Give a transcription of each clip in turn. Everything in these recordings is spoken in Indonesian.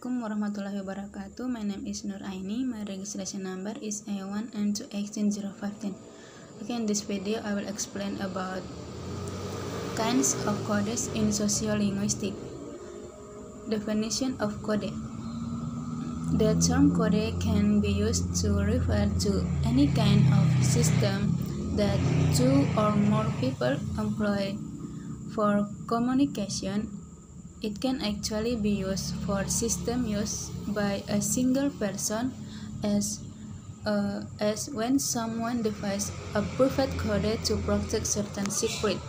Assalamualaikum warahmatullahi wabarakatuh. My name is Nur Aini. My registration number is A1N218-015. Okay, in this video I will explain about kinds of codes in sociolinguistics. Definition of code. The term code can be used to refer to any kind of system that two or more people employ for communication. It can actually be used for system use by a single person as when someone devises a private code to protect certain secret.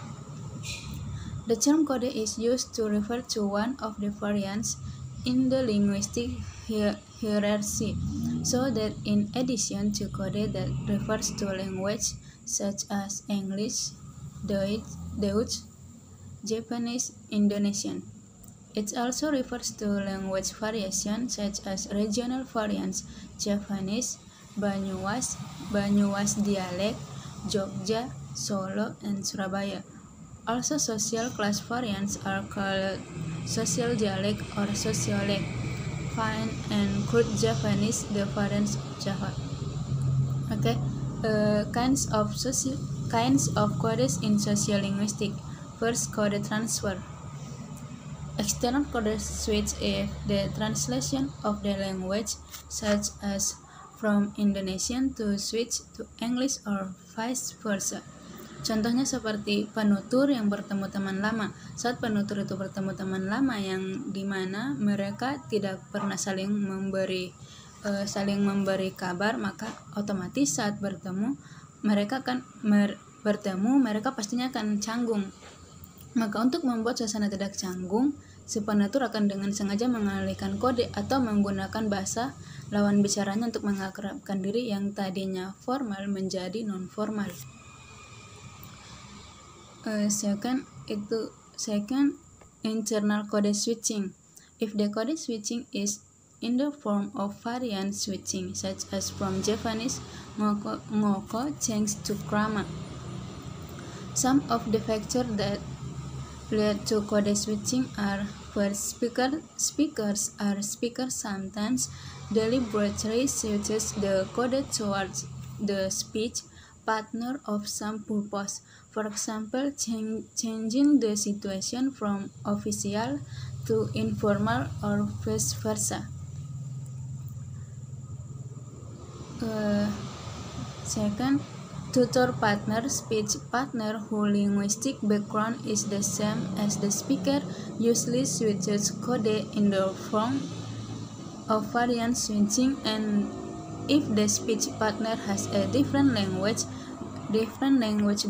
The term code is used to refer to one of the variants in the linguistic hierarchy, so that in addition to code that refers to language such as English, Dutch, Japanese, Indonesian, it also refers to language variations such as regional variants, Javanese, Banyuwas dialect, Jogja, Solo, and Surabaya. Also, social class variants are called social dialect or sociolect. Fine and crude Javanese, the variants of Java. Okay, kinds of codes in sociolinguistics. First, code transfer. External code switch is the translation of the language, such as from Indonesian to switch to English or vice versa. Contohnya seperti penutur yang bertemu teman lama. Saat penutur itu bertemu teman lama yang dimana mereka tidak pernah saling memberi kabar, maka otomatis saat bertemu mereka pastinya akan canggung. Maka untuk membuat suasana tidak canggung, si penutur akan dengan sengaja mengalihkan kode atau menggunakan bahasa lawan bicaranya untuk mengakrabkan diri yang tadinya formal menjadi non-formal. Second, internal code switching. If the code switching is in the form of variant switching, such as from Javanese ngoko change to krama. Some of the factors that lead to code switching are: first, speakers sometimes deliberately switches the code towards the speech partner of some purpose. For example, changing the situation from official to informal or vice versa. Second, tutor partner, speech partner whose linguistic background is the same as the speaker, usually switches code in the form of variant switching, and if the speech partner has a different language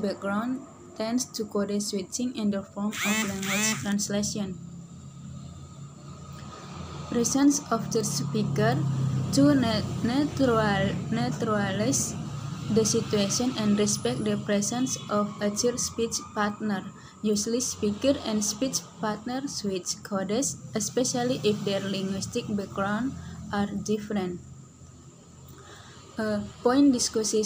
background, tends to code switching in the form of language translation. Reasons of the speaker to neutralize the situation and respect the presence of a third speech partner. Usually speaker and speech partner switch codes, especially if their linguistic background are different. Poin diskusi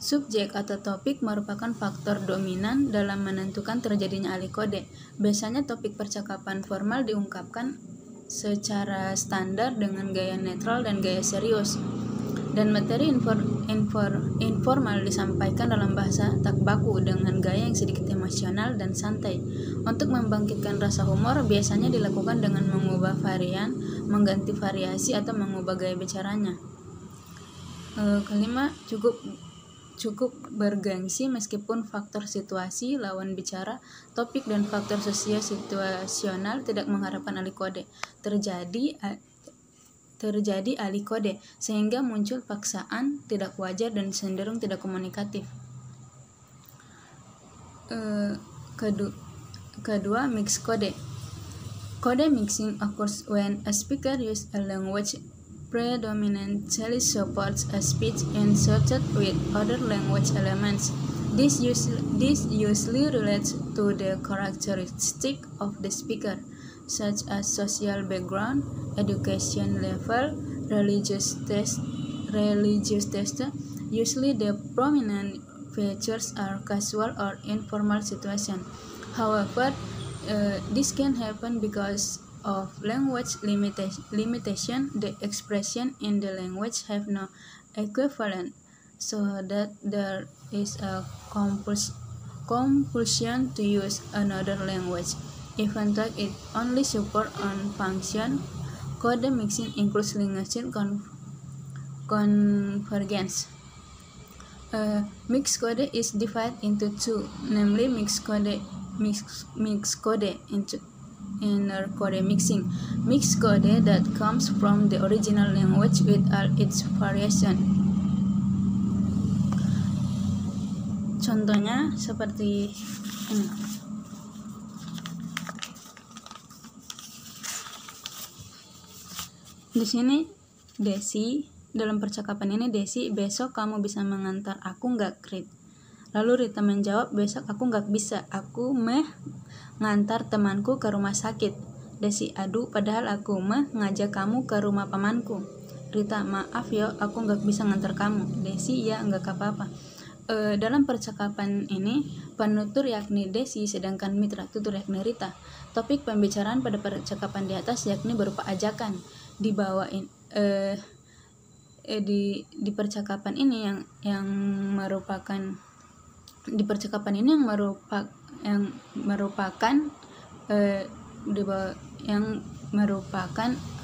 subjek atau topik merupakan faktor dominan dalam menentukan terjadinya alih kode. Biasanya topik percakapan formal diungkapkan secara standar dengan gaya netral dan gaya serius, dan materi informal disampaikan dalam bahasa tak baku dengan gaya yang sedikit emosional dan santai. Untuk membangkitkan rasa humor biasanya dilakukan dengan mengubah varian, mengganti variasi, atau mengubah gaya bicaranya. Kelima, cukup bergengsi meskipun faktor situasi, lawan bicara, topik, dan faktor sosio-situasional tidak mengharapkan alih kode. Terjadi alih kode, sehingga muncul paksaan, tidak wajar, dan cenderung tidak komunikatif. Kedua, mixed code. Code mixing occurs when a speaker uses a language predominantly supports a speech inserted with other language elements. This usually relates to the characteristic of the speaker, such as social background, education level, religious taste. Usually the prominent features are casual or informal situation. However, this can happen because of language limitation, the expression in the language have no equivalent, so that there is a compulsion to use another language, even though it only supports one function. Code mixing includes linguistic convergence. Mixed code is divided into two, namely mixed code into inner code mixing. Mixed code that comes from the original language with all its variation. Contohnya seperti ini. Di sini Desi, dalam percakapan ini Desi, besok kamu bisa mengantar aku nggak, Krit? Lalu Rita menjawab, besok aku nggak bisa, aku ngantar temanku ke rumah sakit. Desi, aduh, padahal aku ngajak kamu ke rumah pamanku. Rita, maaf ya, aku nggak bisa ngantar kamu. Desi, ya nggak apa-apa. Dalam percakapan ini, penutur yakni Desi, sedangkan mitra tutur yakni Rita. Topik pembicaraan pada percakapan di atas yakni berupa ajakan. Dibawain di percakapan ini yang merupakan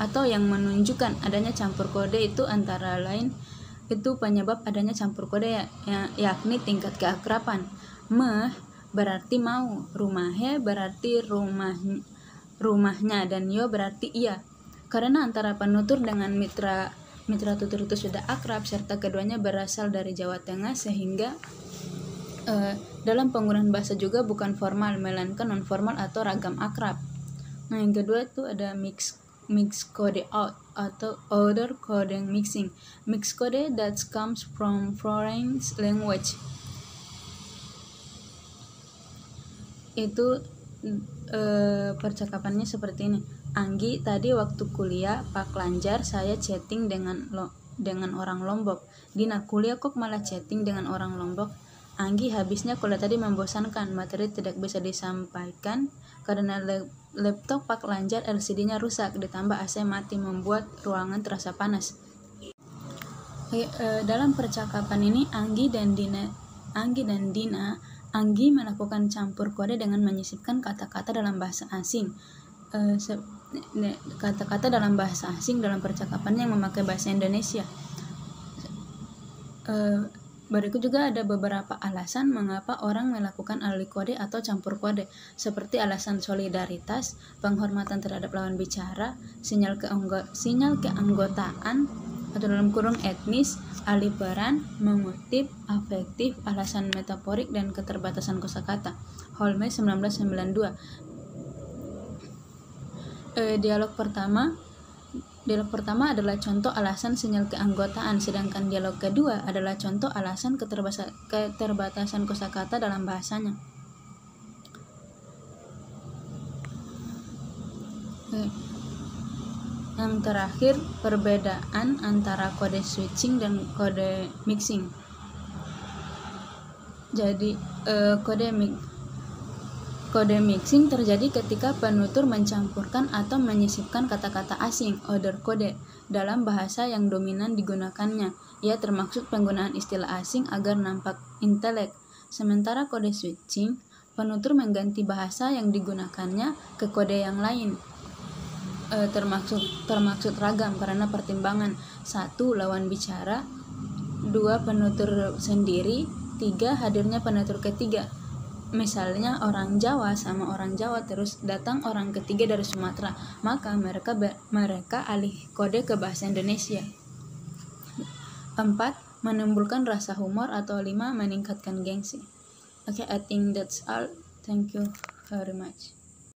atau yang menunjukkan adanya campur kode itu antara lain itu penyebab adanya campur kode yakni tingkat keakraban. Berarti mau, rumahe berarti rumahnya, dan yo berarti iya. Karena antara penutur dengan mitra tutur itu sudah akrab serta keduanya berasal dari Jawa Tengah, sehingga dalam penggunaan bahasa juga bukan formal melainkan non formal atau ragam akrab. Nah, yang kedua itu ada mix code out atau other code mixing. Mix code that comes from foreign language. Itu percakapannya seperti ini. Anggi, tadi waktu kuliah Pak Lanjar saya chatting dengan orang Lombok. Dina, kuliah kok malah chatting dengan orang Lombok? Anggi, habisnya kuliah tadi membosankan, materi tidak bisa disampaikan karena laptop Pak Lanjar LCD-nya rusak, ditambah AC mati membuat ruangan terasa panas. Dalam percakapan ini Anggi dan Dina melakukan campur kode dengan menyisipkan kata-kata dalam bahasa asing. Kata-kata dalam bahasa asing dalam percakapan yang memakai bahasa Indonesia. Berikut juga ada beberapa alasan mengapa orang melakukan alih kode atau campur kode, seperti alasan solidaritas, penghormatan terhadap lawan bicara, sinyal keanggotaan atau dalam kurung etnis, alih peran, mengutip, afektif, alasan metaforik, dan keterbatasan kosakata. Holmes 1992. Dialog pertama adalah contoh alasan sinyal keanggotaan, sedangkan dialog kedua adalah contoh alasan keterbatasan kosakata dalam bahasanya. Yang terakhir, perbedaan antara kode switching dan kode mixing. Jadi kode mixing terjadi ketika penutur mencampurkan atau menyisipkan kata-kata asing, other code, dalam bahasa yang dominan digunakannya. Ia termaksud penggunaan istilah asing agar nampak intelek. Sementara kode switching, penutur mengganti bahasa yang digunakannya ke kode yang lain. Termaksud ragam karena pertimbangan 1. Lawan bicara, 2. Penutur sendiri, 3. Hadirnya penutur ketiga. Misalnya orang Jawa sama orang Jawa, terus datang orang ketiga dari Sumatera, maka mereka alih kode ke bahasa Indonesia. 4. Menimbulkan rasa humor, atau 5. Meningkatkan gengsi. Okay, I think that's all. Thank you very much.